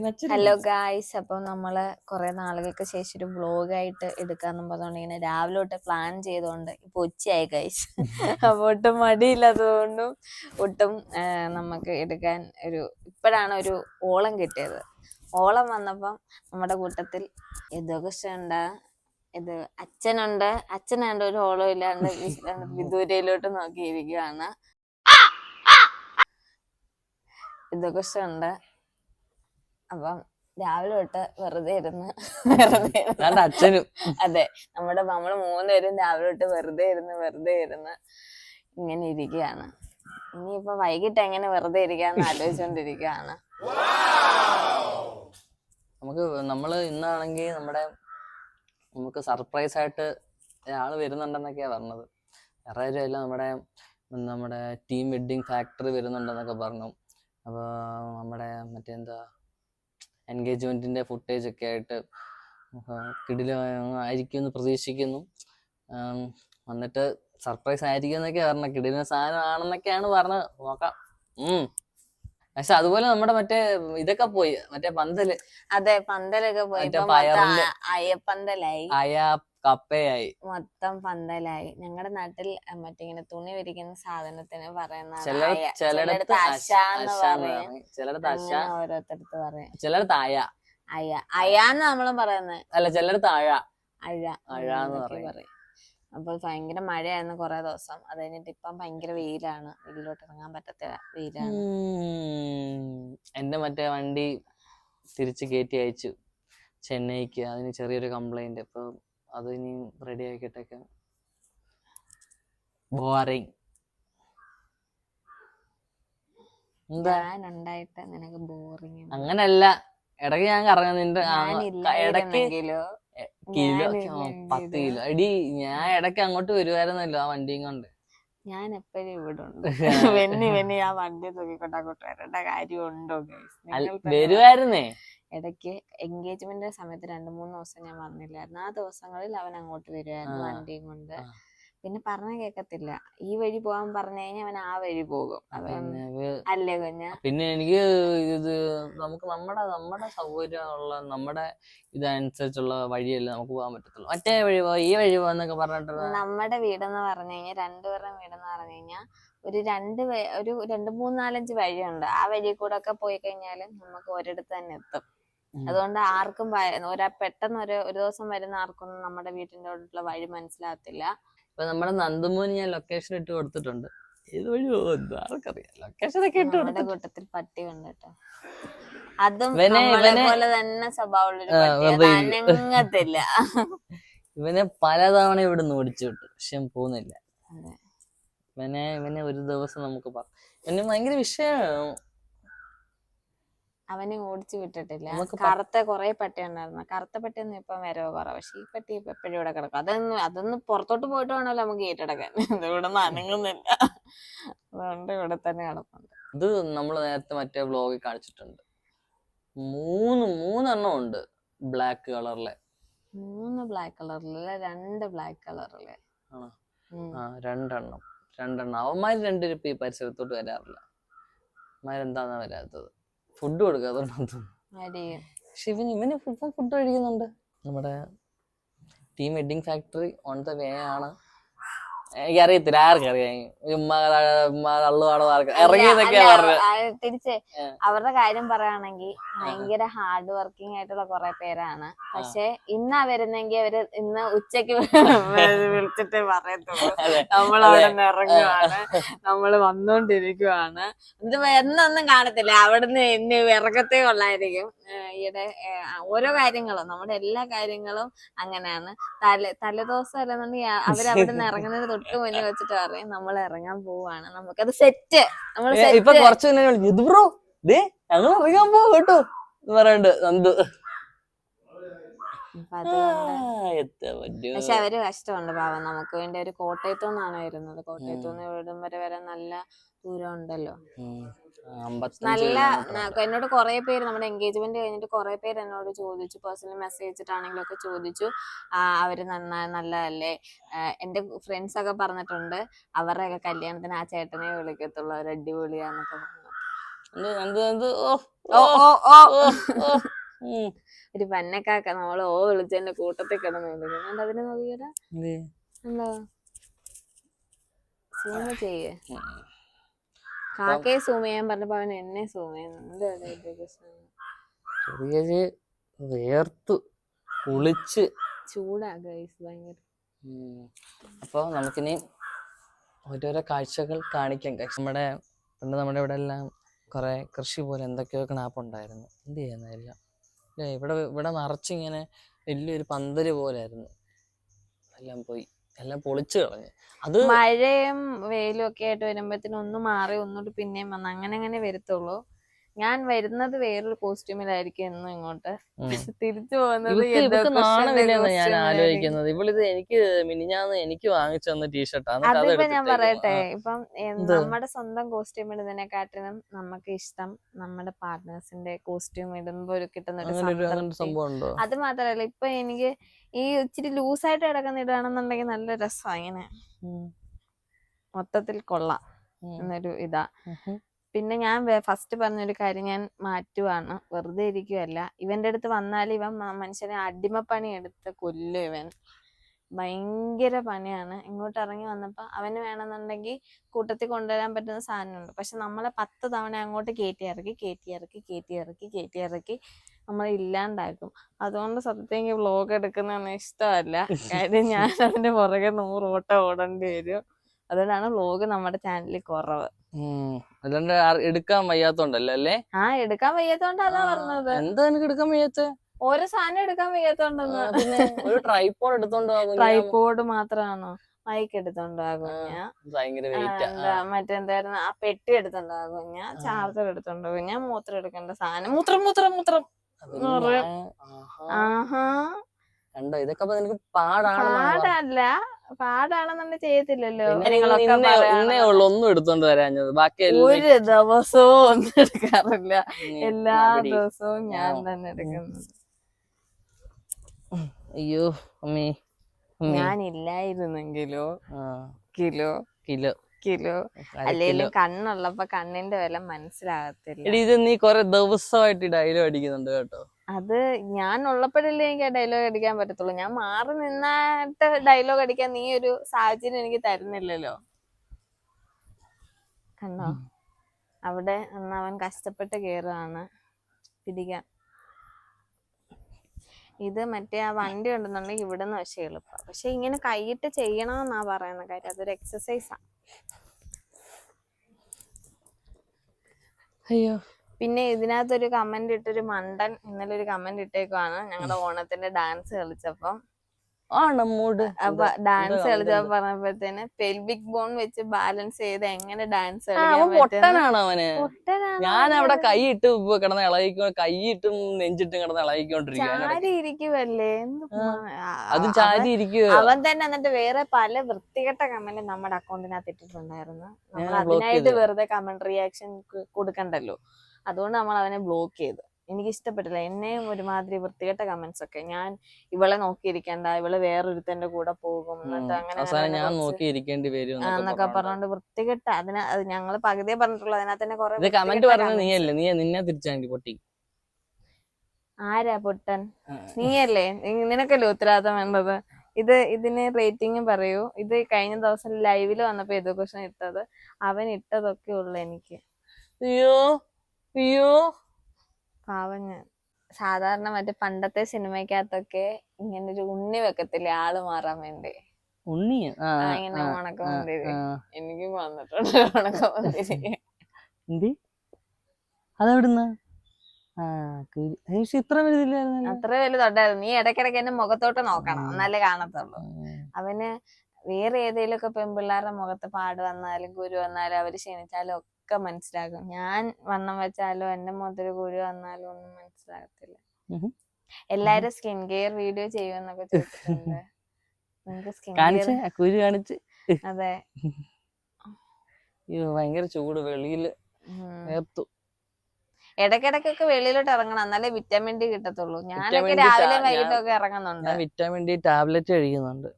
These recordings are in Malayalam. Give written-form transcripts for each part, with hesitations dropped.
ഹലോ ഗായ്സ്, അപ്പൊ നമ്മള് കുറെ നാളുകൾക്ക് ശേഷം ഒരു വ്ലോഗായിട്ട് എടുക്കാന്നും പറഞ്ഞോണ്ട് ഇങ്ങനെ രാവിലെ തൊട്ട് പ്ലാൻ ചെയ്തോണ്ട് ഇപ്പൊ ഉച്ചയായി ഗായ്സ്. അപ്പൊ ഒട്ടും മടിയില്ലാത്തതുകൊണ്ടും ഒട്ടും നമുക്ക് എടുക്കാൻ ഇപ്പോഴാണ് ഒരു ഓളം കിട്ടിയത്. ഓളം വന്നപ്പം നമ്മുടെ കൂട്ടത്തിൽ യദുകൃഷ്ണനുണ്ട്, അച്ഛനുണ്ട്. അച്ഛനാണ്ട് ഒരു ഓളം ഇല്ലാണ്ട് വിദൂരയിലോട്ട് നോക്കിയിരിക്കുകയാണ്. യദുകൃഷ്ണനുണ്ട്. അപ്പം രാവിലെ തൊട്ട് വെറുതെ ഇരുന്ന് അച്ഛനും അതെ, നമ്മള് 3 പേരും രാവിലെ തൊട്ട് വെറുതെ ഇരുന്ന് ഇങ്ങനെ ഇരിക്കുകയാണ്. ഇനിയിപ്പൊ വൈകിട്ട് എങ്ങനെ വെറുതെ ഇരിക്കാന്ന് ആലോചിച്ചോണ്ടിരിക്കുകയാണ്. നമ്മള് ഇന്നാണെങ്കിൽ നമുക്ക് സർപ്രൈസ് ആയിട്ട് ഒരാള് വരുന്നുണ്ടെന്നൊക്കെയാ പറഞ്ഞത്. വേറെ കാര്യമല്ല, നമ്മുടെ ടീം വെഡ്ഡിങ് ഫാക്ടറി വരുന്നുണ്ടെന്നൊക്കെ പറഞ്ഞു. അപ്പൊ നമ്മുടെ എൻഗേജ്മെന്റിന്റെ ഫുട്ടേജ് ഒക്കെ ആയിട്ട് ആയിരിക്കും എന്ന് പ്രതീക്ഷിക്കുന്നു. വന്നിട്ട് സർപ്രൈസ് ആയിരിക്കും എന്നൊക്കെ പറഞ്ഞ, കിടിലൻ സാധനം ആണെന്നൊക്കെയാണ് പറഞ്ഞത്. നോക്കാം. പക്ഷെ അതുപോലെ നമ്മുടെ ഇതൊക്കെ പോയി, പന്തല്. അതെ, പന്തലൊക്കെ പോയി. അയ്യപ്പന്തലായി, കപ്പയായി, മൊത്തം പന്തലായി. ഞങ്ങളുടെ നാട്ടിൽ ഇങ്ങനെ തുണി വിരിക്കുന്ന സാധനത്തിന് പറയുന്ന ചിലടത്ത് അശാന്ന് പറയും, ഓരോരുത്തടുത്ത് പറയും. ചിലടത്ത് അയാന്ന് നമ്മളും പറയുന്നത്. അല്ല, ചിലടത്ത് അഴാന്ന് പറയും. അപ്പൊ ഭയങ്കര മഴയായിരുന്നു കുറെ ദിവസം. അത് കഴിഞ്ഞിട്ട് ഇപ്പം ഭയങ്കര വെയിലാണ്, വെയിലോട്ട് ഇറങ്ങാൻ പറ്റാത്ത വെയിലാണ്. എന്റെ വണ്ടി തിരിച്ച് കയറ്റി അയച്ചു ചെന്നൈക്ക്. അതിന് ചെറിയൊരു കംപ്ലൈന്റ്. അപ്പൊ അത് ഇനി റെഡി ആക്കിയിട്ടൊക്കെ. ബോറിങ്. ഉണ്ടായിട്ട് നിനക്ക് ബോറിങ്? അങ്ങനല്ല, ഇടയ്ക്ക് ഞാൻ കറങ്ങുന്നുണ്ട്. ഇടയ്ക്ക് 10 കിലോ എടി, ഞാൻ ഇടയ്ക്ക് അങ്ങോട്ട് വരുമായിരുന്നല്ലോ ആ വണ്ടിയും കൊണ്ട്. ഞാൻ എപ്പോഴും ഇവിടെ ഉണ്ട്. വെന്നി ആ വണ്ടി തൂക്കിക്കൊണ്ട് അങ്ങോട്ട് വരേണ്ട കാര്യമുണ്ടോ? വരുമായിരുന്നേ. ഇടയ്ക്ക് എൻഗേജ്മെന്റിന്റെ സമയത്ത് 2-3 ദിവസം ഞാൻ വന്നില്ലായിരുന്നു. ആ ദിവസങ്ങളിൽ അവൻ അങ്ങോട്ട് വരുമായിരുന്നു വണ്ടിയും കൊണ്ട്. പിന്നെ പറഞ്ഞ കേക്കത്തില്ല. ഈ വഴി പോകാൻ പറഞ്ഞു കഴിഞ്ഞാൽ അവൻ ആ വഴി പോകും. അല്ലേ കുഞ്ഞ? പിന്നെ എനിക്ക് നമുക്ക് നമ്മുടെ സൗകര്യമുള്ള നമ്മുടെ ഇതനുസരിച്ചുള്ള വഴിയല്ലേ നമുക്ക് പോകാൻ പറ്റത്തുള്ളൂ. മറ്റേ വഴി ഈ വഴി പോവാന്നൊക്കെ പറഞ്ഞിട്ട്. നമ്മുടെ വീടെന്ന് പറഞ്ഞു കഴിഞ്ഞാൽ, രണ്ടുപേരുടെ വീടെന്ന് പറഞ്ഞു കഴിഞ്ഞാൽ ഒരു 2-3-4-5 വഴിയുണ്ട്. ആ വഴി കൂടെ ഒക്കെ പോയി കഴിഞ്ഞാൽ നമുക്ക് ഒരിടത്ത് തന്നെ എത്തും. അതുകൊണ്ട് ആർക്കും പെട്ടെന്ന് ഒരു ദിവസം വരുന്ന ആർക്കൊന്നും നമ്മുടെ വീട്ടിന്റെ അടുത്തുള്ള വഴി മനസ്സിലാകത്തില്ല. ഇപ്പൊ നമ്മുടെ നന്ദുമോന് ഞാൻ ലൊക്കേഷൻ ഇട്ട് കൊടുത്തിട്ടുണ്ട്. ഏത് വഴി പോകുന്നു ആർക്കറിയാം. ലൊക്കേഷൻ ഒക്കെ ഇട്ട് നമ്മുടെ കൂട്ടത്തിൽ പട്ടി ഉണ്ട് കേട്ടോ. അതും പോലെ തന്നെ സ്വഭാവമുള്ളൊരു. ഇവനെ പലതവണ ഇവിടെ നിന്ന് ഓടിച്ചു വിട്ടു, പക്ഷെ പോകുന്നില്ല. ഇവനെ ഒരു ദിവസം നമുക്ക് ഇവന് ഭയങ്കര വിഷയമാണ്. അവനെ ഓടിച്ചു വിട്ടിട്ടില്ല. കറുത്ത കുറെ പട്ടി ഉണ്ടായിരുന്നു. കറുത്ത പട്ടിയൊന്നും ഇപ്പം വരവ് കുറവ്. പക്ഷെ ഈ പട്ടി ഇപ്പൊ എപ്പോഴും ഇവിടെ കിടക്കും. അതൊന്ന് പുറത്തോട്ട് പോയിട്ട് വേണമല്ലോ നമുക്ക് ഏറ്റെടുക്കാൻ. ഇവിടെ നിന്ന് അനങ്ങുന്നില്ല, അതുകൊണ്ട് ഇവിടെ തന്നെ കിടപ്പുണ്ട്. ഇത് നമ്മൾ നേരത്തെ മറ്റേ വ്ലോഗിൽ കാണിച്ചിട്ടുണ്ട്. 3 ഉണ്ട് ബ്ലാക്ക് കളറിലെ. 3 ബ്ലാക്ക് കളറിലെ, 2 ബ്ലാക്ക് കളറിലെ. 2 അവന്മാര് 2 ഈ പരിസരത്തോട്ട് വരാറില്ല. അവന്മാരെന്താന്നാ വരാത്തത്? ഫുഡ് കൊടുക്കാത്തോണ്ട്. പക്ഷെ ഇവന് ഫുഡ് കഴിക്കുന്നുണ്ട്. നമ്മുടെ team wedding factory on the way ആണ്. എനിക്കറിയത്തില്ല, ആർക്കറിയാം. ഇറങ്ങിയെന്നൊക്കെയാ പറഞ്ഞത്. തിരിച്ച് അവരുടെ കാര്യം പറയുകയാണെങ്കിൽ ഭയങ്കര ഹാർഡ് വർക്കിംഗ് ആയിട്ടുള്ള കുറെ പേരാണ്. പക്ഷെ ഇന്നാ വരുന്നെങ്കിൽ അവര് ഇന്ന് ഉച്ചക്ക് വിളിച്ചിട്ടേ പറയത്തുള്ളൂ നമ്മളവിടെ നിന്ന് ഇറങ്ങുവാണ്, നമ്മള് വന്നോണ്ടിരിക്കുവാണ്. ഇത് എന്നൊന്നും കാണത്തില്ല. അവിടുന്ന് ഇന്ന് ഇറക്കത്തേ ഉള്ളായിരിക്കും. ഈയിടെ ഓരോ കാര്യങ്ങളും, നമ്മുടെ എല്ലാ കാര്യങ്ങളും അങ്ങനെയാണ്. തലേദിവസം അല്ലെന്നുണ്ടെങ്കിൽ അവരവിടെ നിന്ന് ഇറങ്ങുന്നത് തൊട്ട് മുന്നേ വെച്ചിട്ട് പറയും നമ്മൾ ഇറങ്ങാൻ പോവാണ്, നമുക്കത് സെറ്റ്. ഇപ്പൊ കുറച്ച് ബ്രോ ഞങ്ങൾ ഇറങ്ങാൻ പോവാ കേട്ടോ എന്ന് പറയണ്ട് നന്ദു. പക്ഷെ അവര് കഷ്ടമുണ്ട് പാവം. നമുക്ക് വേണ്ടി അവര് കോട്ടയത്തു നിന്നാണ് വരുന്നത്. കോട്ടയത്തു നിന്ന് ഇവിടം വരെ നല്ല ദൂരം ഉണ്ടല്ലോ. നല്ല എന്നോട് കുറെ പേര് നമ്മുടെ എൻഗേജ്മെന്റ് കഴിഞ്ഞിട്ട് കുറെ പേര് എന്നോട് ചോദിച്ചു, പേഴ്സണൽ മെസ്സേജ് ഇട്ടാണെങ്കിലും ഒക്കെ ചോദിച്ചു, അവര് നല്ലതല്ലേ. എന്റെ ഫ്രണ്ട്സ് ഒക്കെ പറഞ്ഞിട്ടുണ്ട് അവരുടെ ഒക്കെ കല്യാണത്തിന് ആ ചേട്ടനെ വിളിക്കത്തുള്ളൂ, അവർ അടിപൊളിയാന്നൊക്കെ പറഞ്ഞു. ഒരു പന്നക്കാക്ക നമ്മള് വിളിച്ചതിന്റെ കൂട്ടത്തിൽ കിടന്നു വിളിക്കുന്നുണ്ട്. അതിന് നോക്കിയടാ എന്താ സൂമ ചെയ്യേ കാക്കയെ സൂം ചെയ്യാൻ പറഞ്ഞപ്പോ അവൻ എന്നെ സൂം ചെയ്യുന്നു. വേർത്തു കുളിച്ച് ചൂടാ ഗൈസ് ഭയങ്കര. അപ്പൊ നമുക്കിനി ഓരോരോ കാഴ്ചകൾ കാണിക്കാം. നമ്മുടെ ഇവിടെ എല്ലാം കുറെ കൃഷി പോലെ എന്തൊക്കെയോ ക്നാപ്പുണ്ടായിരുന്നു. എന്ത് ചെയ്യുന്നതെല്ലാം ഇവിടെ നിറച്ചിങ്ങനെ വലിയൊരു പന്തല് പോലായിരുന്നു. എല്ലാം പോയി, എല്ലാം പൊളിച്ചു കളഞ്ഞു. അത് മഴയും വെയിലും ഒക്കെ ആയിട്ട് വരുമ്പോഴത്തേനും ഒന്ന് മാറി ഒന്നുകൂടി പിന്നെയും വന്ന് അങ്ങനെ വരത്തുള്ളൂ. ഞാൻ വരുന്നത് വേറൊരു കോസ്റ്റ്യൂമിലായിരിക്കും എന്നും ഇങ്ങോട്ട്, തിരിച്ചു പോകുന്നത് ഞാൻ ആലോചിക്കുന്നത്. ഇവളിത് എനിക്ക് മിനിഞ്ഞാന്ന് എനിക്ക് വാങ്ങിച്ചു തന്ന ടീഷർട്ടാണ്. അതിപ്പോ ഞാൻ പറയട്ടെ, ഇപ്പം നമ്മുടെ സ്വന്തം കോസ്റ്റ്യൂം ഇടുന്നതിനെക്കാട്ടിലും നമുക്ക് ഇഷ്ടം നമ്മുടെ പാർട്ട്നേഴ്സിന്റെ കോസ്റ്റ്യൂം ഇടുമ്പോ ഒരു കിട്ടുന്ന ഒരു സംഭവം. അത് മാത്രല്ല, ഇപ്പൊ എനിക്ക് ഈ ഇച്ചിരി ലൂസായിട്ട് കിടക്കുന്ന ഇടുകയാണെന്നുണ്ടെങ്കിൽ നല്ല രസമാണ്. ഇങ്ങനെ മൊത്തത്തിൽ കൊള്ളാം എന്നൊരു ഇതാ. പിന്നെ ഞാൻ ഫസ്റ്റ് പറഞ്ഞൊരു കാര്യം ഞാൻ മാറ്റുവാണ്, വെറുതെ ഇരിക്കുവല്ല. ഇവന്റെ അടുത്ത് വന്നാൽ ഇവൻ മനുഷ്യനെ അടിമപ്പണി എടുത്ത് കൊല്ലും. ഇവൻ ഭയങ്കര പണിയാണ്. ഇങ്ങോട്ട് ഇറങ്ങി വന്നപ്പോ അവന് വേണമെന്നുണ്ടെങ്കിൽ കൂട്ടത്തിൽ കൊണ്ടുവരാൻ പറ്റുന്ന സാധനമുണ്ട്. പക്ഷെ നമ്മളെ 10 തവണ അങ്ങോട്ട് കയറ്റി ഇറക്കി നമ്മൾ ഇല്ലാണ്ടാക്കും. അതുകൊണ്ട് സത്യത്തിൽ വ്ലോഗ് എടുക്കുന്നതൊന്നും ഇഷ്ടമല്ല. കാര്യം ഞാൻ അതിന്റെ പുറകെ 100 ഓട്ടം ഓടേണ്ടി വരും. അതുകൊണ്ടാണ് വ്ലോഗ് നമ്മുടെ ചാനലിൽ കുറവ്. അതുകൊണ്ട് എടുക്കാൻ വയ്യാത്തോണ്ടല്ലേ അല്ലേ? എടുക്കാൻ വയ്യാത്തോണ്ട് അതാ പറഞ്ഞത്. എന്താ എനിക്ക് എടുക്കാൻ വയ്യാത്ത? ഓരോ സാധനം എടുക്കാൻ വയ്യാത്തോണ്ടെന്ന്. ഒരു ട്രൈപോഡ് എടുത്തോണ്ട് പോകും. ട്രൈപോഡ് മാത്രമാണോ? മൈക്ക് എടുത്തോണ്ടാകും ഞാൻ. മറ്റെന്തായിരുന്നു, ആ പെട്ടി എടുത്തോണ്ടാകും ഞാൻ. ചാർജർ എടുത്തോണ്ടാകും ഞാൻ. മൂത്രം എടുക്കേണ്ട സാധനം മൂത്രം കണ്ടോ, ഇതൊക്കെ നിനക്ക് പാടാണെന്നുണ്ടെ ചെയ്യത്തില്ലല്ലോ. ഒന്നും എടുത്തോണ്ട് വരാഞ്ഞത്. ബാക്കി ഒരു ദിവസവും ഒന്നും എടുക്കാറില്ല, എല്ലാ ദിവസവും ഞാൻ തന്നെ എടുക്കുന്നത്. അയ്യോ അമ്മേ, ഞാനില്ലായിരുന്നെങ്കിലോ കിലോ അല്ലെങ്കിലും കണ്ണുള്ളപ്പോ കണ്ണിന്റെ വില മനസ്സിലാകത്തില്ല. ഇത് നീ കൊറേ ദിവസമായിട്ട് ഡയലോഗ് അടിക്കുന്നുണ്ട് കേട്ടോ. അത് ഞാൻ ഉള്ളപ്പോഴല്ലേ എനിക്ക് ആ ഡയലോഗ് അടിക്കാൻ പറ്റത്തുള്ളൂ. ഞാൻ മാറി നിന്നിട്ട് ഡയലോഗ് അടിക്കാൻ നീ ഒരു സാഹചര്യം എനിക്ക് തരുന്നില്ലല്ലോ. കണ്ടോ, അവിടെ അവൻ കഷ്ടപ്പെട്ട് കേറുകയാണ് പിടിക്കാൻ. ഇത് മറ്റേ ആ വണ്ടി ഉണ്ടെന്നുണ്ടെങ്കിൽ ഇവിടുന്ന് പക്ഷെ എളുപ്പം. പക്ഷെ ഇങ്ങനെ കൈയിട്ട് ചെയ്യണമെന്നാ പറയുന്ന കാര്യം. അതൊരു എക്സസൈസാ. അയ്യോ. പിന്നെ ഇതിനകത്തൊരു കമന്റ് ഇട്ടൊരു മണ്ടൻ ഇന്നലെ ഒരു കമന്റ് ഇട്ടേക്കുവാണ്. ഞങ്ങളുടെ ഓണത്തിന്റെ ഡാൻസ് കളിച്ചപ്പം ഡാൻസ് കളിച്ചപ്പോ പറഞ്ഞപ്പോഴത്തേന് പെൽവിക് ബോൺ വെച്ച് ബാലൻസ് ചെയ്ത് എങ്ങനെ ഡാൻസ് ഞാൻ അവിടെ കൈയിട്ട് കിടന്ന് ഇളകിക്കോ, കൈയിട്ടും നെഞ്ചിട്ടും കിടന്ന് ഇളകിക്കൊണ്ടിരിക്കുവല്ലേ. അവൻ തന്നെ എന്നിട്ട് വേറെ പല വൃത്തികെട്ട കമന്റ് നമ്മുടെ അക്കൗണ്ടിനകത്ത് ഇട്ടിട്ടുണ്ടായിരുന്നു. നമ്മൾ അതിനായിട്ട് വെറുതെ കമന്റ് റിയാക്ഷൻ കൊടുക്കണ്ടല്ലോ. അതുകൊണ്ട് നമ്മൾ അവനെ ബ്ലോക്ക് ചെയ്തു. എനിക്ക് ഇഷ്ടപ്പെട്ടില്ല. എന്നെയും ഒരുമാതിരി വൃത്തികെട്ട കമന്റ്സ് ഒക്കെ. ഞാൻ ഇവളെ നോക്കിയിരിക്കണ്ട, ഇവള് വേറൊരുത്തന്റെ കൂടെ പോകും എന്നിട്ട് അങ്ങനെ എന്നൊക്കെ പറഞ്ഞോണ്ട് വൃത്തികെട്ട. അത് ഞങ്ങള് പകുതിയെ പറഞ്ഞിട്ടുള്ളൂ. അതിനകത്ത് തന്നെ കുറെ ആരാ പൊട്ടൻ? നീയല്ലേ, നിനക്കല്ലേ ഉത്തരവാദിത്തം വേണ്ടത്. ഇതിന് റേറ്റിംഗും പറയൂ. ഇത് കഴിഞ്ഞ ദിവസം ലൈവില് വന്നപ്പോ ഏതോ ക്വസ്റ്റൻ ഇട്ടത് അവൻ ഇട്ടതൊക്കെ ഉള്ളു എനിക്ക്. അയ്യോ പാവം ഞാൻ. സാധാരണ മറ്റേ പണ്ടത്തെ സിനിമയ്ക്കകത്തൊക്കെ ഇങ്ങനെ ഒരു ഉണ്ണി വെക്കത്തില്ലേ ആള് മാറാൻ വേണ്ടി. ഇങ്ങനെ ഉണക്കമുന്തിരി. എനിക്കും വന്നിട്ടുണ്ട് ഉണക്കമുന്തിരി. അതെവിടുന്ന? അത്ര വലുതുണ്ടായിരുന്നു. നീ ഇടയ്ക്കിടയ്ക്ക് എന്റെ മുഖത്തോട്ട് നോക്കണം, എന്നാലേ കാണത്തുള്ളൂ. അവന് വേറെ ഏതെങ്കിലും ഒക്കെ പെൺപിള്ളേരുടെ മുഖത്ത് പാട് വന്നാലും കുരു വന്നാലും അവര് ക്ഷണിച്ചാലും ഒക്കെ മനസ്സിലാകും. ഞാൻ വണ്ണം വെച്ചാലോ എന്റെ മുഖത്തൊരു കുരു വന്നാലും ഒന്നും മനസ്സിലാകത്തില്ല. എല്ലാരും സ്കിൻ കെയർ വീഡിയോ ചെയ്യുമെന്നൊക്കെ ചോദിച്ചിട്ടുണ്ട്. നിങ്ങക്ക് സ്കിൻ കെയർ? അതെ. ഭയങ്കര ചൂട്, വെളിയില് ഇടയ്ക്കിടയ്ക്കൊക്കെ വെളിയിലോട്ട് ഇറങ്ങണം, എന്നാലേ വിറ്റാമിൻ ഡി കിട്ടത്തുള്ളൂ. ഞാനൊക്കെ രാവിലെ വൈകിട്ടൊക്കെ ഇറങ്ങുന്നുണ്ട്. വിറ്റാമിൻ ഡി ടാബ്ലറ്റ് കഴിക്കുന്നുണ്ട്.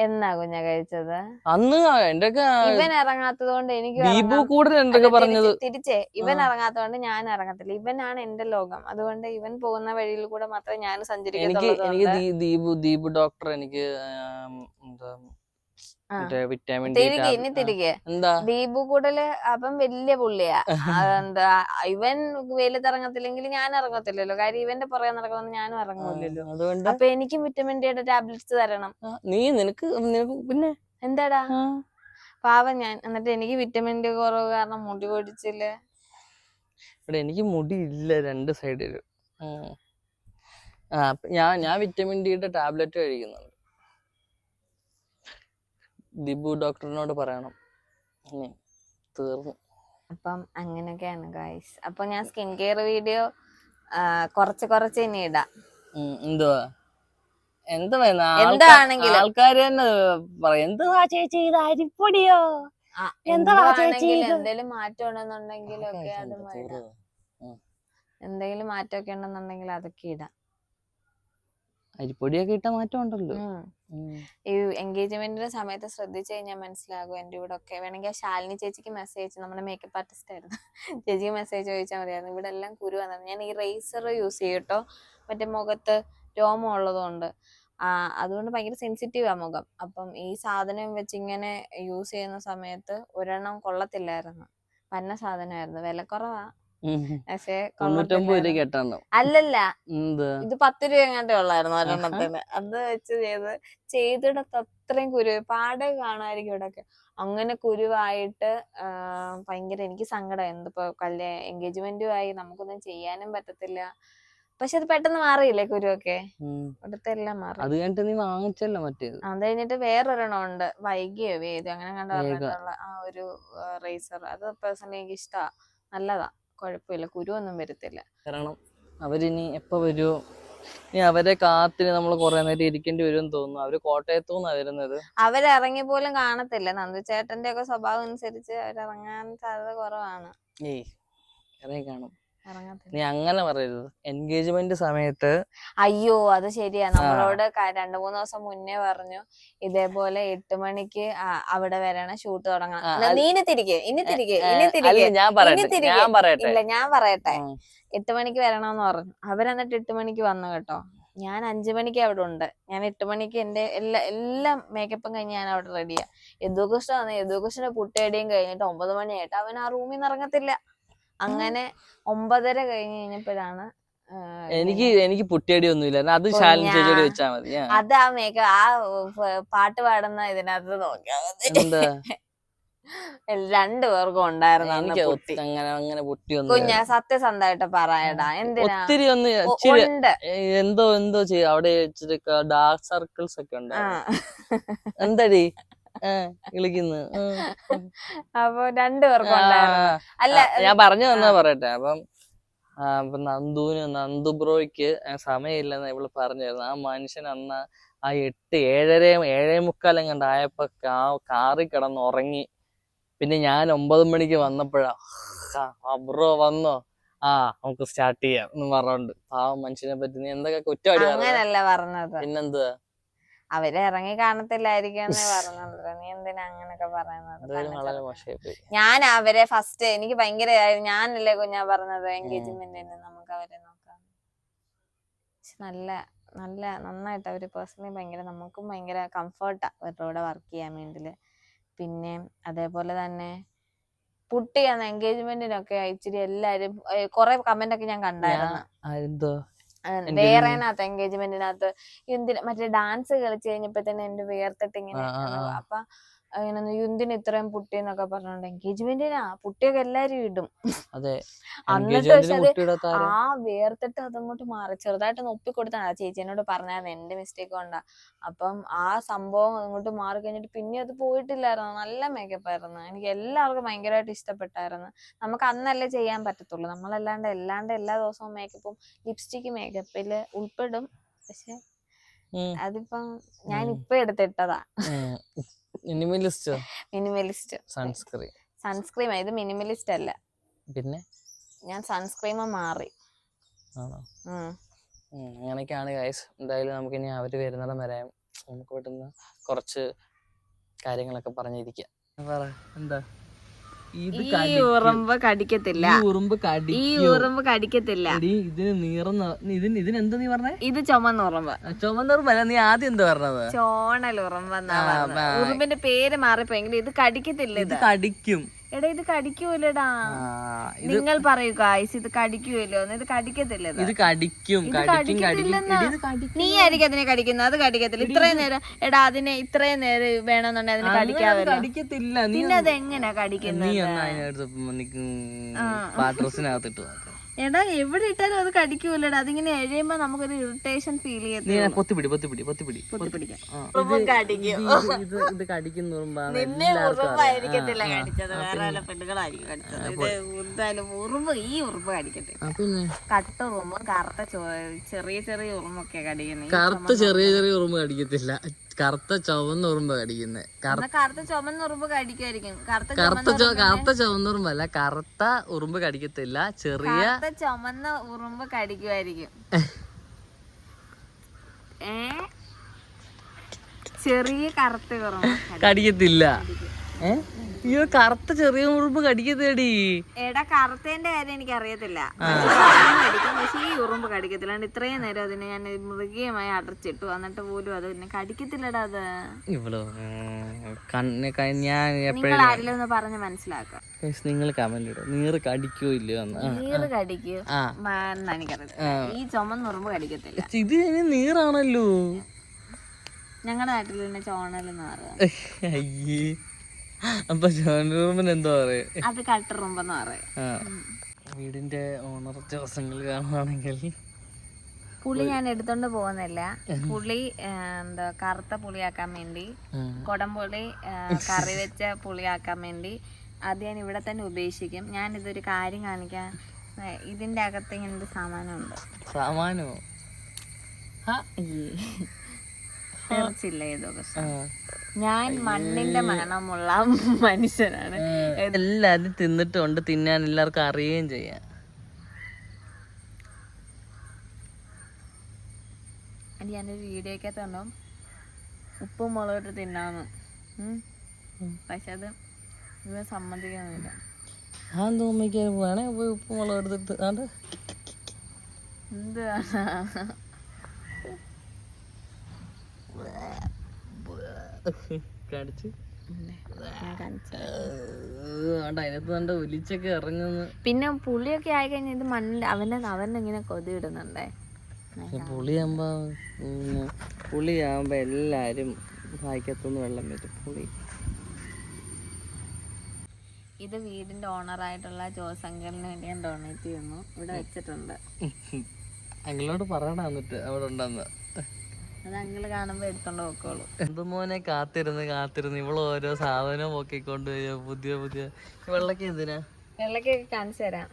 എന്നാ കുഞ്ഞ കഴിച്ചത്? അന്ന് എന്റെ ഇവൻ ഇറങ്ങാത്തത് കൊണ്ട് എനിക്ക് ദീപു കൂടുതൽ എന്തൊക്കെ പറഞ്ഞത്. തിരിച്ചേ ഇവൻ ഇറങ്ങാത്തതുകൊണ്ട് ഞാൻ ഇറങ്ങത്തില്ല. ഇവനാണ് എന്റെ ലോകം. അതുകൊണ്ട് ഇവൻ പോകുന്ന വഴിയിൽ കൂടെ മാത്രമേ ഞാൻ സഞ്ചരിക്കത്തുള്ളൂ. എനിക്ക് ദീപു ഡോക്ടർ എനിക്ക് വിറ്റാമിൻ തിരികെ എന്താ ദീപു കൂടല് അപ്പം വലിയ പുള്ളിയാ. എന്താ ഇവൻ വെയിലത്തിറങ്ങത്തില്ലെങ്കിൽ ഞാൻ ഇറങ്ങത്തില്ലല്ലോ. കാര്യം ഇവന്റെ പുറകെ നടക്കുന്ന ഞാനും ഇറങ്ങൂല്ലല്ലോ. അതുകൊണ്ട് അപ്പൊ എനിക്കും വിറ്റമിൻ ഡിയുടെ ടാബ്ലറ്റ്സ് തരണം. നിനക്ക് പിന്നെ എന്താടാ പാവം ഞാൻ. എന്നിട്ട് എനിക്ക് വിറ്റമിൻ ഡി കുറവ് കാരണം മുടി പൊടിച്ചില്ല. ഇവിടെ എനിക്ക് മുടി ഇല്ല 2 സൈഡിലും. ഞാൻ വിറ്റമിൻ ഡിയുടെ ടാബ്ലറ്റ് കഴിക്കുന്നുണ്ട്. ദിബു ഡോക്ടറിനോട് പറയണം. തീർന്നു. അപ്പം അങ്ങനെയൊക്കെയാണ് ഗൈസ്. അപ്പൊ ഞാൻ സ്കിൻ കെയർ വീഡിയോ കുറച്ച് ഇനി ഇടാം. എന്തുവാ എന്താണെങ്കിലും ആൾക്കാര് തന്നെ പറയും, എന്തുവാ ചേച്ചി ഇത് അരിപ്പൊടിയോ, എന്തെങ്കിലും മാറ്റം ഉണ്ടെന്നുണ്ടെങ്കിലൊക്കെ അത് എന്തെങ്കിലും മാറ്റമൊക്കെ ഉണ്ടെന്നുണ്ടെങ്കിൽ അതൊക്കെ ഇടാം. അരിപ്പൊടിയൊക്കെ ഇട്ട മാറ്റം ഉണ്ടല്ലോ. ഈ എൻഗേജ്മെന്റിന്റെ സമയത്ത് ശ്രദ്ധിച്ചു കഴിഞ്ഞാൽ മനസ്സിലാകും. എന്റെ ഇവിടെ ഒക്കെ വേണമെങ്കിൽ ശാലിനി ചേച്ചിക്ക് മെസ്സേജ്, നമ്മുടെ മേക്കപ്പ് ആർട്ടിസ്റ്റ് ആയിരുന്നു, ചേച്ചിക്ക് മെസ്സേജ് ചോദിച്ചാൽ മതിയായിരുന്നു. ഇവിടെ എല്ലാം കുരു വന്നത്. ഞാൻ ഈ റേസർ യൂസ് ചെയ്യട്ടോ, മറ്റേ മുഖത്ത് രോമം ഉള്ളതുകൊണ്ട്. അതുകൊണ്ട് ഭയങ്കര സെൻസിറ്റീവ് ആ മുഖം. അപ്പം ഈ സാധനം വെച്ച് ഇങ്ങനെ യൂസ് ചെയ്യുന്ന സമയത്ത് ഒരെണ്ണം കൊള്ളത്തില്ലായിരുന്നു. പന്ന സാധനമായിരുന്നു, വില കുറവാ. പക്ഷെ അല്ലല്ല, ഇത് 10 രൂപ എങ്ങാണ്ടേ ഉള്ളായിരുന്നു ഒരെണ്ണത്തിന്. അത് വെച്ച് ചെയ്തിടത്ത് അത്രയും കുരു, പാടെ കാണുമായിരിക്കും ഇവിടെയൊക്കെ. അങ്ങനെ കുരുവായിട്ട് ഭയങ്കര എനിക്ക് സങ്കടം. എന്തിപ്പോ എൻഗേജ്മെന്റും ആയി, നമുക്കൊന്നും ചെയ്യാനും പറ്റത്തില്ല. പക്ഷെ അത് പെട്ടെന്ന് മാറിയില്ലേ കുരുവൊക്കെ? ഇവിടുത്തെ എല്ലാം മാറി. അത് കഴിഞ്ഞിട്ട് നീ വാങ്ങിച്ചല്ലോ മറ്റേത്. അത് കഴിഞ്ഞിട്ട് വേറൊരെണ്ണം ഉണ്ട്, വൈകിയോ വേദോ അങ്ങനെ കണ്ടു പറഞ്ഞിട്ടുള്ള ആ ഒരു റേസർ. അത് പേഴ്സണലി എനിക്ക് ഇഷ്ടമാണ്, നല്ലതാ, കുഴപ്പമില്ല, കുരുവൊന്നും വരത്തില്ല. കാരണം അവരിനി എപ്പോ വരുമോ, ഇനി അവരെ കാത്തിന് നമ്മൾ കുറെ നേരം ഇരിക്കേണ്ടി വരും തോന്നുന്നു. അവര് കോട്ടയത്തുനിന്നാ വരുന്നത്. അവരിറങ്ങി പോലും കാണത്തില്ല. നന്ദു ചേട്ടന്റെ ഒക്കെ സ്വഭാവം അനുസരിച്ച് അവരിറങ്ങാൻ സാധ്യത കുറവാണ്. ഇറങ്ങി കാണും. നീ അങ്ങനെ പറയരുത്. എൻഗേജ്മെന്റ് സമയത്ത് അയ്യോ അത് ശരിയാ. നമ്മളോട് 2-3 ദിവസം മുന്നേ പറഞ്ഞു ഇതേപോലെ 8 മണിക്ക് അവിടെ വരണം, ഷൂട്ട് തുടങ്ങണം. ഞാൻ പറയട്ടെ 8 മണിക്ക് വരണമെന്ന് പറഞ്ഞു. അവരെന്നിട്ട് 8 മണിക്ക് വന്നു കേട്ടോ. ഞാൻ 5 മണിക്ക് അവിടെ ഉണ്ട്. ഞാൻ 8 മണിക്ക് എന്റെ എല്ലാം മേക്കപ്പും കഴിഞ്ഞ് ഞാൻ അവിടെ റെഡിയാ. യദുകൃഷ്ണന്റെ പുട്ടേടിയും കഴിഞ്ഞിട്ട് 9 മണിയായിട്ട് അവൻ ആ റൂമിൽ നിന്ന് ഇറങ്ങത്തില്ല. അങ്ങനെ 9:30 കഴിഞ്ഞ് കഴിഞ്ഞപ്പോഴാണ് എനിക്ക് പുട്ടിയടി ഒന്നുമില്ല. അത് ശാലിനി ചേച്ചിയോട് ചോദിച്ചാൽ മതി. അത് ആ പാട്ട് പാടുന്ന ഇതിനകത്ത് നോക്കിയാൽ മതി. 2 പേർക്കും ഉണ്ടായിരുന്നു കുഞ്ഞ. സത്യസന്ധമായിട്ട് പറയടാ, എന്തിനാ എന്തോ ചെയ്യും അവിടെ വെച്ചിട്ട് ഡാർക്ക് സർക്കിൾസ് ഒക്കെ ഉണ്ട്. എന്തടി വിളിക്കുന്നു. അപ്പൊ 2 പേർക്കും ഉണ്ടായിരുന്നു. അല്ല ഞാൻ പറഞ്ഞു തന്നാ പറയട്ടെ. അപ്പം നന്ദു ബ്രോയ്ക്ക് സമയമില്ലെന്ന് ഇവള് പറഞ്ഞായിരുന്നു. ആ മനുഷ്യൻ അന്ന് ആ 8, 7:30, 7:45 എങ്ങാണ്ട് ആയപ്പോ കാറിൽ കിടന്ന് ഉറങ്ങി. പിന്നെ ഞാൻ 9 മണിക്ക് വന്നപ്പോഴാ ബ്രോ വന്നോ, നമുക്ക് സ്റ്റാർട്ട് ചെയ്യാം എന്ന് പറഞ്ഞോണ്ട്. പാവം മനുഷ്യനെ പറ്റി നീ എന്തൊക്കെ കുറ്റവാടി പറഞ്ഞത്. പിന്നെന്തുവാ, അവര് ഇറങ്ങി കാണത്തില്ലായിരിക്കും പറഞ്ഞത്. നീ എന്തിനാ അങ്ങനൊക്കെ പറയുന്നത്? ഞാൻ അവരെ ഫസ്റ്റ് എനിക്ക് ഭയങ്കര, ഞാനല്ലേ കുഞ്ഞാ പറഞ്ഞത് എൻഗേജ്മെന്റിന് നമുക്ക് അവരെ നോക്കാം. നന്നായിട്ട് അവര് പേഴ്സണലി ഭയങ്കര, നമുക്കും ഭയങ്കര കംഫർട്ടാ അവരുടെ കൂടെ വർക്ക് ചെയ്യാൻ വേണ്ടില്. പിന്നെ അതേപോലെ തന്നെ പുട്ടിയാന്ന് എൻഗേജ്മെന്റിനൊക്കെ ഇച്ചിരി എല്ലാരും കുറെ കമന്റ് ഒക്കെ ഞാൻ കണ്ടായിരുന്നു. വേറെനകത്ത് എൻഗേജ്മെന്റിനകത്ത് എന്തിനാ മറ്റേ ഡാൻസ് കളിച്ചു കഴിഞ്ഞപ്പോ തന്നെ എന്റെ വേർത്തിട്ട് ഇങ്ങനെ. അപ്പൊ ഇങ്ങനെ എന്തിന് ഇത്രയും പുട്ടി എന്നൊക്കെ പറഞ്ഞോണ്ട്. എൻഗേജ്മെന്റിനാ പുട്ടിയൊക്കെ എല്ലാരും ഇടും. എന്നിട്ട് പക്ഷെ ആ വേർത്തിട്ട് അതങ്ങോട്ട് മാറി ചെറുതായിട്ടൊന്ന് ഒപ്പിക്കൊടുത്താണ്. ചേച്ചി എന്നോട് പറഞ്ഞായിരുന്നു, എന്റെ മിസ്റ്റേക്ക് കൊണ്ടാ. അപ്പം ആ സംഭവം അങ്ങോട്ട് മാറി കഴിഞ്ഞിട്ട് പിന്നെ അത് പോയിട്ടില്ലായിരുന്നു. നല്ല മേക്കപ്പ് ആയിരുന്നു. എനിക്ക് എല്ലാവർക്കും ഭയങ്കരമായിട്ട് ഇഷ്ടപ്പെട്ടായിരുന്നു. നമുക്ക് അന്നല്ലേ ചെയ്യാൻ പറ്റത്തുള്ളൂ. നമ്മളല്ലാണ്ട് എല്ലാ ദിവസവും മേക്കപ്പും ലിപ്സ്റ്റിക് മേക്കപ്പില് ഉൾപ്പെടും. പക്ഷെ അതിപ്പം ഞാൻ ഇപ്പൊ എടുത്തിട്ടതാ. Minimalist sunscreen. ഇത് മിനിമലിസ്റ്റ് അല്ല. പിന്നെ ഞാൻ സൺസ്ക്രീം മാറി. അങ്ങനെയൊക്കെയാണ് ഗൈസ്. എന്തായാലും നമുക്ക് ഇനി അവര് വരുന്നിടം വരെ നമുക്ക് പറ്റുന്ന കുറച്ച് കാര്യങ്ങളൊക്കെ പറഞ്ഞിരിക്കാം. പറ എന്താ? ഇത് ഈ ഉറുമ്പ് കടിക്കത്തില്ല, ഈ ഉറുമ്പ് ഈ ഉറുമ്പ് കടിക്കത്തില്ല. ഇതിന് നീറുന്ന ഇതിനെന്താ നീ പറഞ്ഞേ? ഇത് ചുമന്ന ഉറുമ്പ്. ചുമന്ന ഉറുമ്പല്ല, നീ ആദ്യം എന്താ പറഞ്ഞത്? ചോണൽ ഉറുമ്പെന്നാ പറഞ്ഞത്. ഉറുമ്പിന്റെ പേര് മാറിപ്പോയെങ്കിലും ഇത് കടിക്കത്തില്ല. ഇത് കടിക്കും. എടാ ഇത് കടിക്കൂലടാ. നിങ്ങൾ പറയൂ ഗായ്സ്, ഇത് കടിക്കൂല്ലോ? ഇത് കടിക്കത്തില്ല. ഇത് കടിക്കും. നീ ആയിരിക്കും അതിനെ കടിക്കുന്നത്, അത് കടിക്കത്തില്ല. ഇത്രയും നേരം എടാ അതിനെ ഇത്രയും നേരം വേണമെന്നുണ്ടെങ്കിൽ അതിന് കടിക്കത്തില്ല. പിന്നെ അത് എങ്ങനെയാ കടിക്കുന്നത്? പാത്രത്തിനകത്തിട്ട് എടാ എവിടെ ഇട്ടാലും അത് കടിക്കൂലടാ. അതിങ്ങനെ എഴുതുമ്പോ നമുക്കൊരു ഇറിറ്റേഷൻ ഫീൽ ചെയ്യത്തില്ല. ഇത് കടിക്കുന്ന ഉറുമ്പാണ്. ഉറുമ്പായിരിക്കത്തില്ല കടിച്ചത്, വേറെ വല്ല പെണ്ണുകളായിരിക്കും കടിച്ചത്. ഇത് എന്തായാലും ഉറുമ്പ്, ഈ ഉറുമ്പ് കടിക്കത്തില്ല. കട്ട ഉറുമ്പും കറുത്ത ചെറിയ ചെറിയ ഉറുമ്പൊക്കെ കടിക്കുന്നത്. കറുത്ത ചെറിയ ചെറിയ ഉറുമ്പ് കടിക്കത്തില്ല, കറുത്ത ചുവന്ന ഉറുമ്പ് കടിക്കുന്നത്. കറുത്ത ചുമന്ന ഉറുമ്പ് കടിക്കുമായിരിക്കും. കറുത്ത ചുവന്ന ഉറുമ്പല്ല, കറുത്ത ഉറുമ്പ് കടിക്കത്തില്ല, ചെറിയ ചുമന്ന ഉറുമ്പ് കടിക്കുമായിരിക്കും. ചെറിയ കറുത്ത ഉറുമ്പ് കടിക്കത്തില്ല. അയ്യോ, കറുത്ത ചെറിയ ഉറുമ്പ് കടിക്കത്തേടി. എടാ കറുത്തേന്റെ കാര്യം എനിക്ക് അറിയത്തില്ല, പക്ഷെ ഈ ഉറുമ്പ് കടിക്കത്തില്ല. ഇത്രയും നേരം അതിനെ ഞാൻ മൃഗീയമായി അടച്ചിട്ടു, എന്നിട്ട് പോലും അത് പിന്നെ കടിക്കത്തില്ലടാ. അത് നിങ്ങൾ ആരെങ്കിലും ഒന്ന് പറഞ്ഞ് മനസ്സിലാക്കാം. നിങ്ങൾ കമന്റ് ഇടും, നീറ് കടിക്കോ ഇല്ലയോ? നീറ് കടിക്കോ എനിക്കറിയാം. ഈ ചുമന്ന ഉറുമ്പ് കടിക്കത്തില്ല. ഇത് നീറാണല്ലോ. ഞങ്ങളുടെ നാട്ടിൽ തന്നെ ചോണലെന്ന് പറയാം. അയ്യേ, അപ്പൊ ചോണറുമ്പിന് എന്താ പറയാ? അത് കട്ടറുമ്പെന്ന് പറയാം. വീടിന്റെ ഓണർ ദിവസങ്ങൾ കാണുവാണെങ്കിൽ പുളി ഞാൻ എടുത്തോണ്ട് പോകുന്നില്ല. പുളി എന്താ കറുത്ത പുളിയാക്കാൻ വേണ്ടി, കൊടംപുളി കറി വെച്ച പുളിയാക്കാൻ വേണ്ടി അത് ഞാൻ ഇവിടെ തന്നെ ഉപേക്ഷിക്കും. ഞാൻ ഇതൊരു കാര്യം കാണിക്കാൻ, ഇതിന്റെ അകത്ത് ഇങ്ങനത്തെ സാമാനമുണ്ട്. സാമാനമോ? തെറിച്ചില്ല ഇതൊക്കെ. ഞാൻ മണ്ണിന്റെ മണമുള്ള മനുഷ്യനാണ്. എല്ലാരും തിന്നിട്ടുണ്ട്, തിന്നാൻ എല്ലാവർക്കും അറിയുകയും ചെയ്യാം. ഞാനൊരു വീഡിയോക്കെ തന്നോ ഉപ്പും മുളകിട്ട് തിന്നാന്ന്, പക്ഷെ അത് ഇവ സമ്മതിക്കുന്നില്ല. വേണേ പോയി ഉപ്പ് മുളക് എടുത്തിട്ട് എന്തുവാ കടിച്ച് അതിനകത്ത് ഒലിച്ചൊക്കെ ഇറങ്ങുന്നു. പിന്നെ പുളിയൊക്കെ ആയി കഴിഞ്ഞാൽ ഇത് മണ്ണിൽ അവനിങ്ങനെ കൊതി ഇടുന്നുണ്ടേ. പുളിയാകുമ്പോ എല്ലാരും വായിക്കത്തുനിന്ന് വെള്ളം വരും. പുളി ഇത് വീടിന്റെ ഓണറായിട്ടുള്ള ജോസങ്കലിന് വേണ്ടി ഞാൻ ഡൊണേറ്റ് ചെയ്യുന്നു. ഇവിടെ വെച്ചിട്ടുണ്ട്. അങ്ങളോട് പറയണ എന്നിട്ട് അവിടെ ഉണ്ടെന്ന്. അത് അങ്ങള് കാണുമ്പോ എടുത്തോണ്ട് പോക്കോളൂ. എന്തുമോനെ കാത്തിരുന്ന് ഇവള് ഓരോ സാധനം നോക്കിക്കൊണ്ട് പുതിയ വെള്ളക്ക് എന്തിനാ? വെള്ളക്കൊക്കെ കാണിച്ചു തരാം.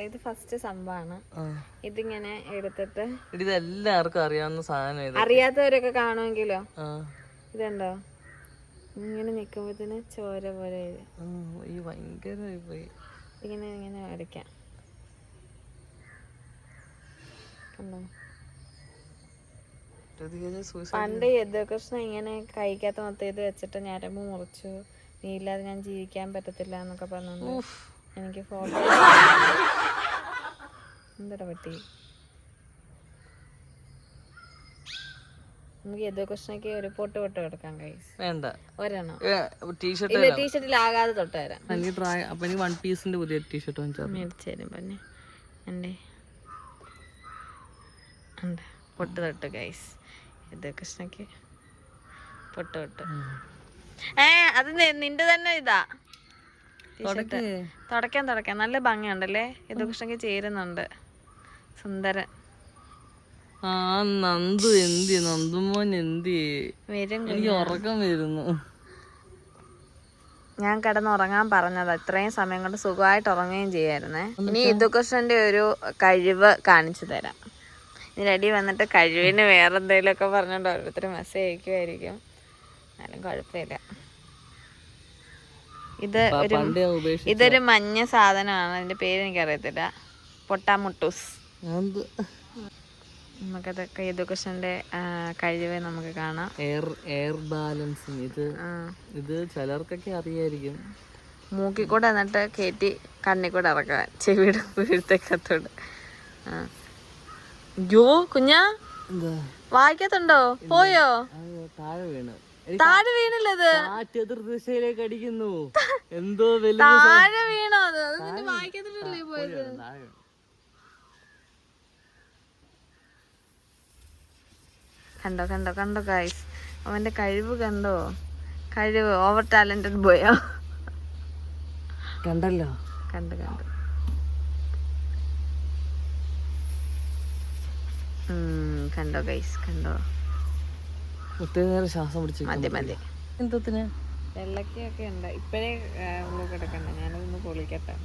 ഇത് ഫസ്റ്റ് സംഭവമാണ്. ഇതിങ്ങനെ എടുത്തിട്ട് ഇതെല്ലാവർക്കും അറിയാവുന്ന സാധനം. അറിയാത്തവരൊക്കെ കാണുമെങ്കിലോ. ഇതുണ്ടോ, ഇങ്ങനെ നിക്കുമ്പോഴത്തേന് ചോര പോലെ ഭയങ്കര ഇങ്ങനെ ഇങ്ങനെ വരയ്ക്കാം. കണ്ടോ? പണ്ട് യദുകൃഷ്ണ ഇങ്ങനെ കഴിക്കാത്ത മൊത്തം ഇത് വെച്ചിട്ട് ഞരമ്പ് മുറിച്ചു, നീ ഇല്ലാതെ ഞാൻ ജീവിക്കാൻ പറ്റത്തില്ല എന്നൊക്കെ പറഞ്ഞു. എനിക്ക് ഫോട്ടോ എന്താ പറ്റി? നമുക്ക് യദുകൃഷ്ണക്ക് ഒരു പൊട്ട് കൊടുക്കാം. വേണ്ട, ഒരെണ്ണം ടീഷർട്ടിലാകാതെ തൊട്ട് തരാം. അപ്പൊ എനിക്ക് 1 പീസിന്റെ പുതിയ ടീഷർട്ട് മേടിച്ചു പിന്നെ എൻ്റെ പൊട്ട് തൊട്ട് ഗൈസ്. യദുകൃഷ്ണക്ക് പൊട്ട് തൊട്ട്. അത് നിന്റെ തന്നെ ഇതാ. തുടക്കാൻ നല്ല ഭംഗിയുണ്ടല്ലേ. യദുകൃഷ്ണക്ക് ചേരുന്നുണ്ട്. സുന്ദരൻ. നന്ദുമോൻ എനിക്ക് ഉറക്കം വരുന്നു. ഞാൻ കിടന്നുറങ്ങാൻ പറഞ്ഞതാ. ഇത്രയും സമയം കൊണ്ട് സുഖമായിട്ട് ഉറങ്ങുകയും ചെയ്യായിരുന്നേ. ഇനി യദുകൃഷ്ണന്റെ ഒരു കഴിവ് കാണിച്ചു തരാം. ഇതിനടി വന്നിട്ട് കഴിവിന് വേറെ എന്തെങ്കിലുമൊക്കെ പറഞ്ഞോണ്ട് ഓരോരുത്തർ മെസ്സേജ് അയക്കുമായിരിക്കും. എന്നാലും കുഴപ്പമില്ല. ഇതൊരു മഞ്ഞ സാധനമാണ്. അതിന്റെ പേര് എനിക്കറിയത്തില്ല. പൊട്ടാമുട്ടൂസ്. നമുക്കതൊക്കെ എഡ്യൂക്കേഷന്റെ കഴിവ് നമുക്ക് കാണാം. എയർ ബാലൻസിങ് ഇത് ചിലർക്കൊക്കെ അറിയായിരിക്കും. മൂക്കിൽ കൂടെ എന്നിട്ട് കയറ്റി കണ്ണിൽ കൂടെ ഇറക്കാൻ ചെവിയുടെ വീഴ്ത്തേക്കത്തോട്. യോ കുഞ്ഞാ വായിക്കത്തുണ്ടോ? പോയോ? താഴെ വീണില്ലത്, എതിർദിശയിലേക്ക് അടിക്കുന്നു. എന്തോ താഴെ വീണോ? അത് വായിക്കത്തില്ലല്ലേ പോയത്. കണ്ടോ കണ്ടോ കണ്ടോ ഗൈസ്, അവന്റെ കഴിവ് കണ്ടോ? കഴിവ് ഓവർ ടാലന്റഡ് ബോയോ. കണ്ടല്ലോ, കണ്ടു കണ്ടു. കണ്ടോ ഗൈസ്, കണ്ടോ? ഒത്തിരി നേരം ശ്വാസം പിടിച്ചു. മതി മതി. എന്തോത്തിന് വെള്ളക്കൊക്കെ ഉണ്ട്. ഇപ്പഴേ കിടക്കണ്ട, ഞാനതൊന്ന് പൊളിക്കട്ടെ.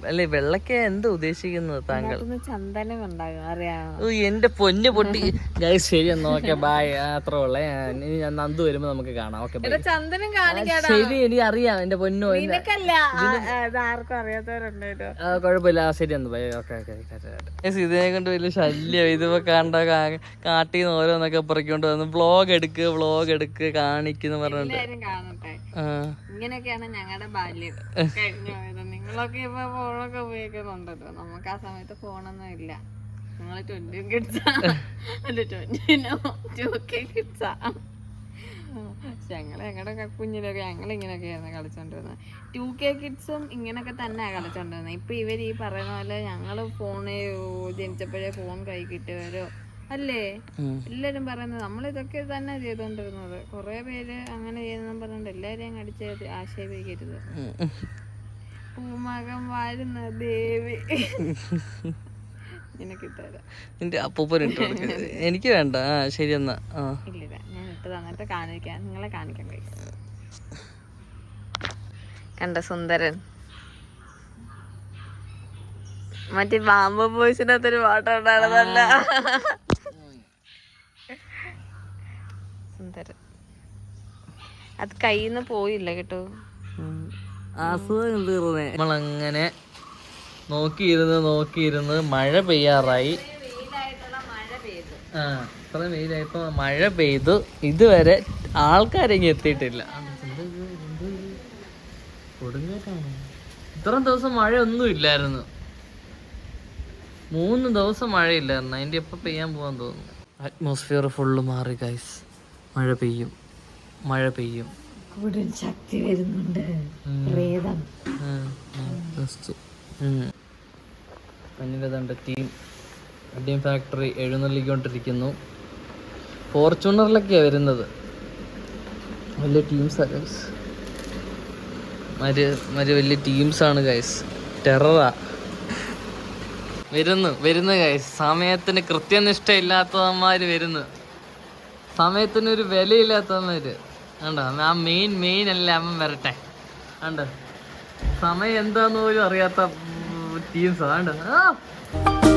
അല്ലേ വെള്ളക്ക എന്താ ഉദ്ദേശിക്കുന്നത് താങ്കൾ? ചന്ദനം ഉണ്ടാകും, അറിയാമോ? എന്റെ പൊന്ന് പൊട്ടി. ഗൈസ് ശരി എന്നാ, ഓക്കെ ബൈ. അത്ര ഉള്ളേ. ഇനി ഞാൻ നന്ദു വരുമ്പോ നമുക്ക് കാണാം. ഓക്കെ ചന്ദനം കാണിക്കാടാ. ശരി, എനിക്ക് അറിയാം എന്റെ പൊന്നോ. ആർക്കും അറിയാത്തവരുണ്ട്. കുഴപ്പമില്ല, ശരി എന്നാ ബൈ. Okay okay. ഇതിനെ കൊണ്ട് വലിയ ശല്യം. ഇതിപ്പോ കണ്ട കാട്ടിന്ന് ഓരോന്നൊക്കെ പറിക്കൊണ്ട് വന്ന് വ്ളോഗ് എടുക്ക് കാണിക്കുന്നു പറഞ്ഞിട്ട്. കാണട്ടെ, ഇങ്ങനെയൊക്കെയാണ് ഞങ്ങളുടെ ബാല്യം കഴിഞ്ഞു പോയത്. നിങ്ങളൊക്കെ ഇപ്പൊ ഫോണൊക്കെ ഉപയോഗിക്കുന്നുണ്ടല്ലോ, നമുക്ക് ആ സമയത്ത് ഫോണൊന്നും ഇല്ല. ഞങ്ങള് 20 കിഡ്സാ, അല്ല 2K കിഡ്സാ. ഞങ്ങളുടെ കുഞ്ഞിലൊക്കെ ഞങ്ങളിങ്ങനെയൊക്കെയായിരുന്നു കളിച്ചോണ്ടിരുന്നത്. 2K കിഡ്സും ഇങ്ങനൊക്കെ തന്നെ കളിച്ചോണ്ടിരുന്നത്. ഇപ്പൊ ഇവര് ഈ പറയുന്ന പോലെ ഞങ്ങള് ഫോണ് ജനിച്ചപ്പോഴേ ഫോൺ കൈ കിട്ടിയവരോ അല്ലേ എല്ലാരും പറയുന്നത്. നമ്മളിതൊക്കെ തന്നെ ചെയ്തോണ്ടിരുന്നത്. കൊറേ പേര് അങ്ങനെ ചെയ്യുന്ന പറഞ്ഞിട്ട് എല്ലാരെയും അങ്ങ് അടിച്ച് ആശയപ്പിക്കരുത്. പൂമകം വാഴുന്ന ദേവി നിന്റെ അപ്പൂപ്പൻ ഇട്ട് എനിക്ക് വേണ്ട. ശരി എന്നാ. ഇല്ല, ഞാൻ ഇട്ട് തന്നിട്ട് കാണിക്കാം, നിങ്ങളെ കാണിക്കാൻ കഴിയും. കണ്ട സുന്ദരൻ. മറ്റേ ബാമ്പ ബോയ്സിനകത്തൊരു പാട്ട് ഉണ്ടായിരുന്നല്ല, സുന്ദരൻ. അത് കയ്യിന്ന് പോയില്ല കേട്ടോ. അസുഖം തീർന്നേ. നമ്മളങ്ങനെ നോക്കിയിരുന്ന് മഴ പെയ്യാറായി. ഇത്ര വെയിലായപ്പോ മഴ പെയ്തു. ഇതുവരെ ആൾക്കാരെങ്കിൽ എത്തിയിട്ടില്ല. കൊടുങ്ങാറ്റാണ്. ഇത്രയും ദിവസം മഴയൊന്നും ഇല്ലായിരുന്നു. 3 ദിവസം മഴയില്ലായിരുന്നു. അതിന്റെ എപ്പോ പെയ്യാൻ പോവാൻ തോന്നുന്നു. അറ്റ്മോസ്ഫിയർ ഫുള്ള് മാറി ഗൈസ്. മഴ പെയ്യും. ശക്തി വരുന്നുണ്ട്. Team factory എഴുന്നള്ളിക്കൊണ്ടിരിക്കുന്നു. ഫോർച്യൂണറിലൊക്കെയാ വരുന്നത്. വലിയ ടീംസാ ഗൈസ്. വലിയ ടീംസാണ് ഗൈസ്. ടെററാ. വരുന്നു ഗൈസ്. സമയത്തിന് കൃത്യനിഷ്ഠയില്ലാത്തവന്മാര് വരുന്നു. സമയത്തിനൊരു വിലയില്ലാത്തവന്മാര്. കണ്ടോ, ആ മെയിൻ അല്ലേ അവൻ വരട്ടെ. കണ്ടോ, സമയം എന്താന്ന് പോലും അറിയാത്ത ടീംസാ. കണ്ടോ,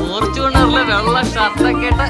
ഫോർച്യൂണറിലെ വെള്ള ഷർട്ടൊക്കെ ഇട്ട്